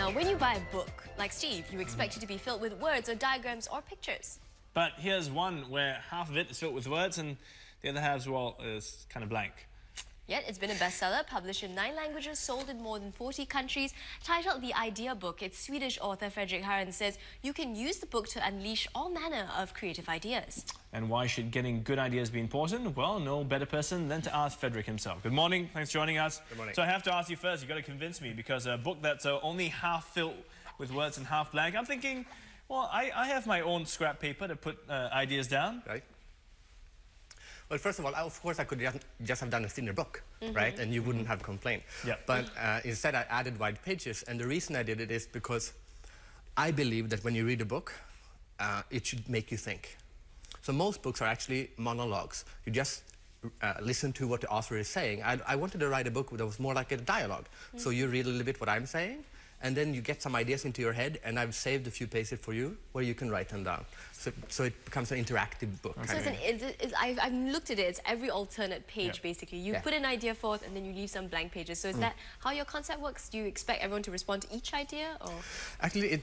Now, when you buy a book, like Steve, you expect it to be filled with words or diagrams or pictures. But here's one where half of it is filled with words and the other half, well, is kind of blank. Yet, it's been a bestseller, published in 9 languages, sold in more than 40 countries. Titled The Idea Book, its Swedish author Fredrik Haren says you can use the book to unleash all manner of creative ideas. And why should getting good ideas be important? Well, no better person than to ask Fredrik himself. Good morning, thanks for joining us. Good morning. So I have to ask you first, you've got to convince me, because a book that's only half filled with words and half blank, I'm thinking, well, I have my own scrap paper to put ideas down. Right. Well, first of all, of course, I could just have done a thinner book, right? And you wouldn't have complained. Yep. But instead, I added white pages. And the reason I did it is because I believe that when you read a book, it should make you think. So most books are actually monologues. You just listen to what the author is saying. I wanted to write a book that was more like a dialogue. So you read a little bit what I'm saying, and then you get some ideas into your head, and I've saved a few pages for you where you can write them down. So it becomes an interactive book. So I've looked at it, it's every alternate page, basically. You put an idea forth and then you leave some blank pages. So is that how your concept works? Do you expect everyone to respond to each idea? Or? Actually,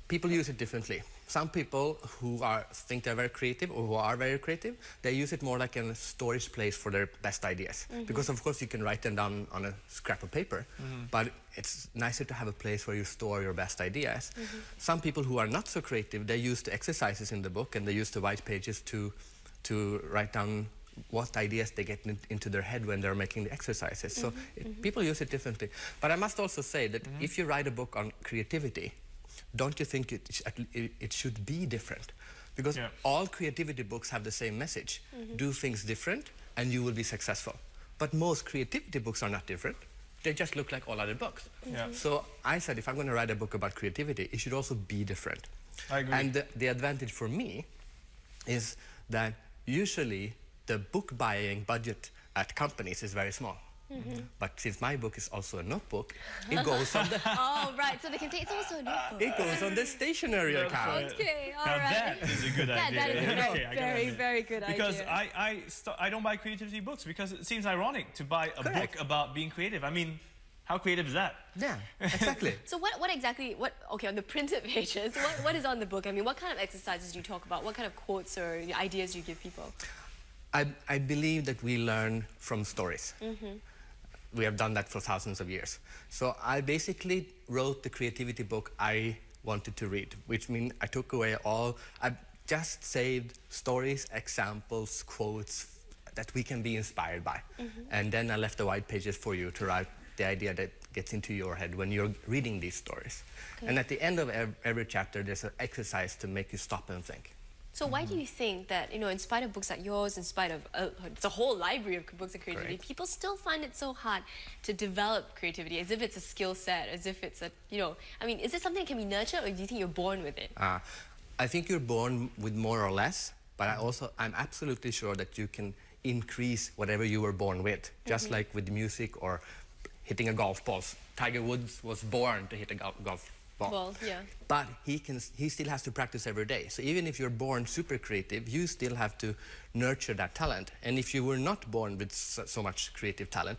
people use it differently. Some people who think they're very creative or who are very creative, they use it more like a storage place for their best ideas. Because of course you can write them down on a scrap of paper, but it's nicer to have a place where you store your best ideas. Some people who are not so creative, they use the exercises in the book and they use the white pages to write down what ideas they get into their head when they're making the exercises. So people use it differently. But I must also say that if you write a book on creativity, don't you think it should be different? Because all creativity books have the same message. Do things different and you will be successful. But most creativity books are not different. They just look like all other books. So I said, if I'm going to write a book about creativity, it should also be different. I agree. And the advantage for me is that usually the book buying budget at companies is very small. But since my book is also a notebook, it goes on the... Oh, right. So they can say it's also a notebook. It goes on the stationery account. Okay, all now right. that is a good idea. That is a very, very good idea. Because I don't buy creativity books because it seems ironic to buy a book about being creative. I mean, how creative is that? Yeah, exactly. So what exactly, okay, on the printed pages, what is on the book? I mean, what kind of exercises do you talk about? What kind of quotes or ideas do you give people? I believe that we learn from stories. We have done that for thousands of years. So I basically wrote the creativity book I wanted to read, which means I took away I just saved stories, examples, quotes that we can be inspired by. And then I left the white pages for you to write the idea that gets into your head when you're reading these stories. And at the end of every chapter, there's an exercise to make you stop and think. So why do you think that, you know, in spite of books like yours, in spite of it's a whole library of books on creativity, people still find it so hard to develop creativity, as if it's a skill set, as if it's a, you know, I mean, is it something that can be nurtured, or do you think you're born with it? I think you're born with more or less, but I'm absolutely sure that you can increase whatever you were born with, just like with music or hitting a golf ball. Tiger Woods was born to hit a golf ball. But he still has to practice every day. So even if you're born super creative, you still have to nurture that talent. And if you were not born with so much creative talent,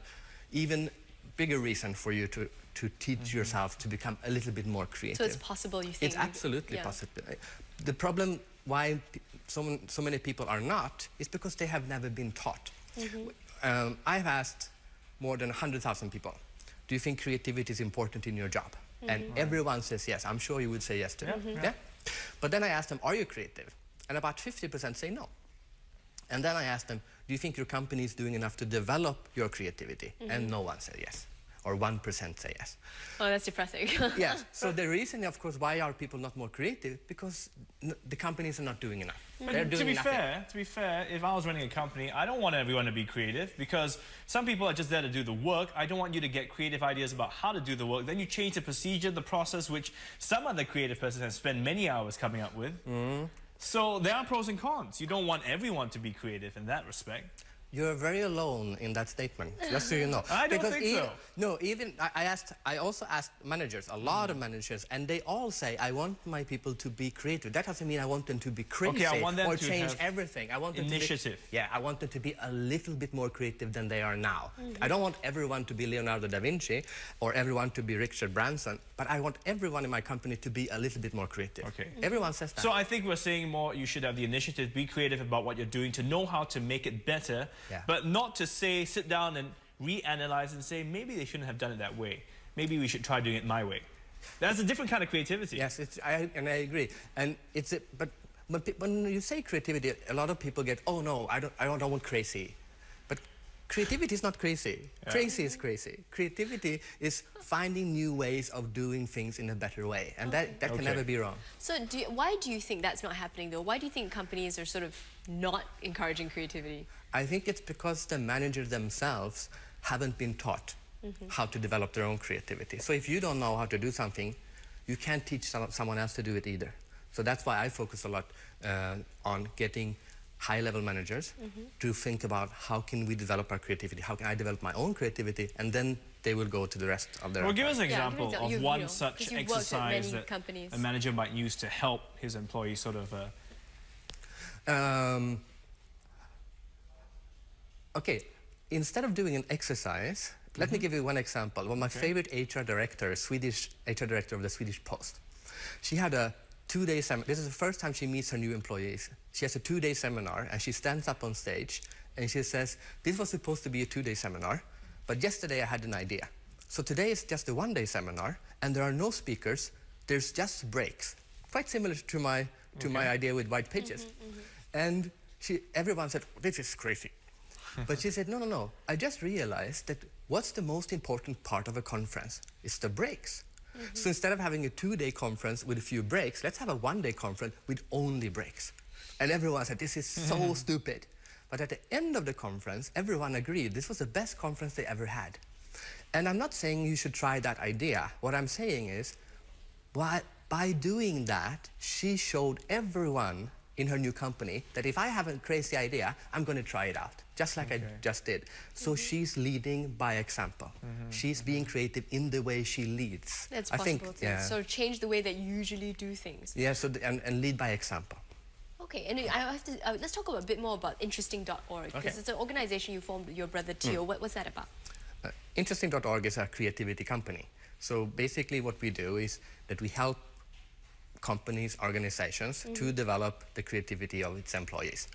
even bigger reason for you to teach yourself to become a little bit more creative. So it's possible, you think? It's absolutely possible. The problem why so many people are not is because they have never been taught. I've asked more than 100,000 people, do you think creativity is important in your job? And everyone says yes. I'm sure you would say yes too. Yeah? But then I asked them, are you creative? And about 50% say no. And then I asked them, do you think your company is doing enough to develop your creativity? And no one said yes. Or 1% say yes. Oh, that's depressing. Yes. So the reason, of course, why are people not more creative? Because the companies are not doing enough. They're doing nothing. To be fair, if I was running a company, I don't want everyone to be creative, because some people are just there to do the work. I don't want you to get creative ideas about how to do the work. Then you change the procedure, the process, which some other creative person has spent many hours coming up with. So there are pros and cons. You don't want everyone to be creative in that respect. You're very alone in that statement, just so you know. I don't think so. No, even I also asked managers, a lot of managers, and they all say, I want my people to be creative. That doesn't mean I want them to be crazy or change everything. I want them initiative. I want them to be a little bit more creative than they are now. I don't want everyone to be Leonardo da Vinci or everyone to be Richard Branson, but I want everyone in my company to be a little bit more creative. Okay. Everyone says that. So I think we're saying more, you should have the initiative, be creative about what you're doing, to know how to make it better, but not to say, sit down and reanalyze and say, maybe they shouldn't have done it that way. Maybe we should try doing it my way. That's a different kind of creativity. Yes, I agree. And but when you say creativity, a lot of people get, oh no, I don't want crazy. But creativity is not crazy. Yeah. Crazy is crazy. Creativity is finding new ways of doing things in a better way, and that can never be wrong. So why do you think that's not happening though? Why do you think companies are sort of not encouraging creativity? I think it's because the managers themselves haven't been taught how to develop their own creativity. So if you don't know how to do something, you can't teach someone else to do it either. So that's why I focus a lot on getting high-level managers to think about how can we develop our creativity, how can I develop my own creativity, and then they will go to the rest of their... Well, give us an example of one such exercise that a manager might use to help his employees sort of... Okay, instead of doing an exercise, let me give you one example. One of my favorite HR director, Swedish HR director of the Swedish Post. She had a 2-day seminar. This is the first time she meets her new employees. She has a 2-day seminar, and she stands up on stage, and she says, this was supposed to be a 2-day seminar, but yesterday I had an idea. So today is just a 1-day seminar, and there are no speakers, there's just breaks. Quite similar to my idea with white pages. And everyone said, this is crazy. But she said, no, I just realized that what's the most important part of a conference? It's the breaks. So instead of having a 2-day conference with a few breaks, let's have a 1-day conference with only breaks. And everyone said, this is so stupid. But at the end of the conference, everyone agreed this was the best conference they ever had. And I'm not saying you should try that idea. What I'm saying is, by doing that, she showed everyone in her new company that if I have a crazy idea, I'm going to try it out, just like I just did. So she's leading by example. She's being creative in the way she leads. That's possible to sort of change the way that you usually do things. Yeah, so and lead by example. Okay, and I have to, let's talk a bit more about interesting.org, because it's an organization you formed with your brother Theo. What was that about? Interesting.org is a creativity company. So basically what we do is that we help companies, organizations to develop the creativity of its employees.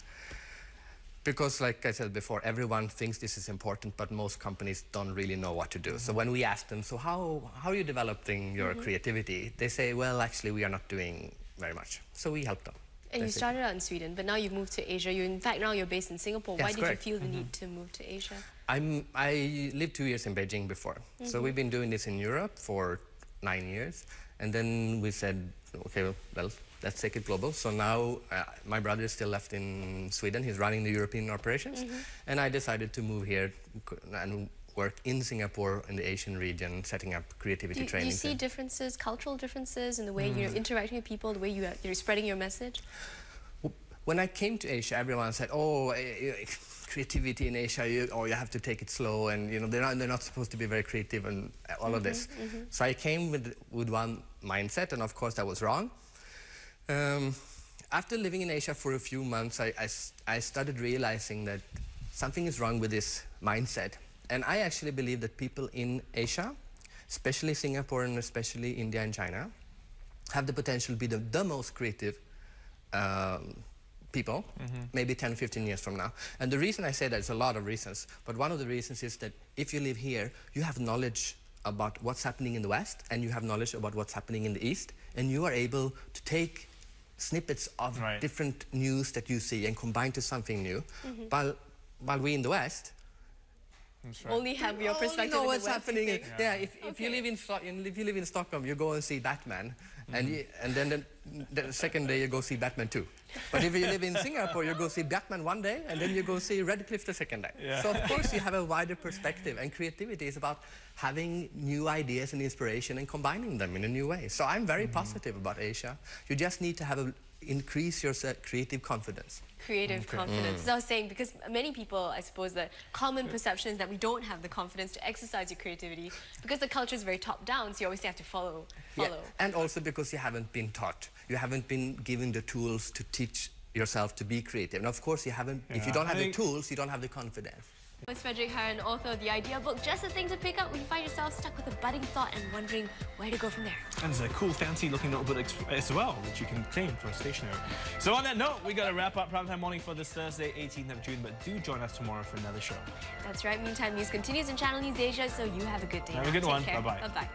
Because like I said before, everyone thinks this is important, but most companies don't really know what to do. So when we ask them, so how are you developing your creativity? They say, well, actually, we are not doing very much. So we help them. And you started out in Sweden, but now you've moved to Asia. In fact, now you're based in Singapore. Why did you feel the need to move to Asia? I lived 2 years in Beijing before. So we've been doing this in Europe for 9 years. And then we said, okay, well, let's take it global. So now my brother is still left in Sweden. He's running the European operations. And I decided to move here and work in Singapore in the Asian region, setting up creativity training. Do you see differences, cultural differences in the way you're interacting with people, the way you're spreading your message? When I came to Asia, everyone said, oh, creativity in Asia, you have to take it slow, and they're not supposed to be very creative and all of this. So I came with one mindset, and of course that was wrong. After living in Asia for a few months, I started realizing that something is wrong with this mindset. And I actually believe that people in Asia, especially Singapore and especially India and China, have the potential to be the most creative people, maybe 10, 15 years from now. And the reason I say that is a lot of reasons, but one of the reasons is that if you live here, you have knowledge about what's happening in the West, and you have knowledge about what's happening in the East, and you are able to take snippets of different news that you see and combine to something new, while we in the West only have your perspective. Know what's happening. If you live in Stockholm, you go and see Batman, and then the second day you go see Batman 2. But if you live in Singapore, you go see Batman one day, and then you go see Redcliffe the second day. So of course you have a wider perspective, and creativity is about having new ideas and inspiration and combining them in a new way. So I'm very positive about Asia. You just need to have increase your creative confidence. Creative confidence. As I was saying, because many people, I suppose, the common perception is that we don't have the confidence to exercise your creativity because the culture is very top-down, so you always have to follow. Yeah. And also because you haven't been taught. You haven't been given the tools to teach yourself to be creative. And of course, you haven't. If you don't have the tools, you don't have the confidence. With Fredrik Haren, author of The Idea book, just a thing to pick up when you find yourself stuck with a budding thought and wondering where to go from there. And there's a cool, fancy-looking notebook as well, which you can claim for stationery. So on that note, we got to wrap up Primetime Morning for this Thursday, 18th of June, but do join us tomorrow for another show. That's right. Meantime, news continues in Channel News Asia, so you have a good day. Have a good one. Bye-bye. Bye-bye.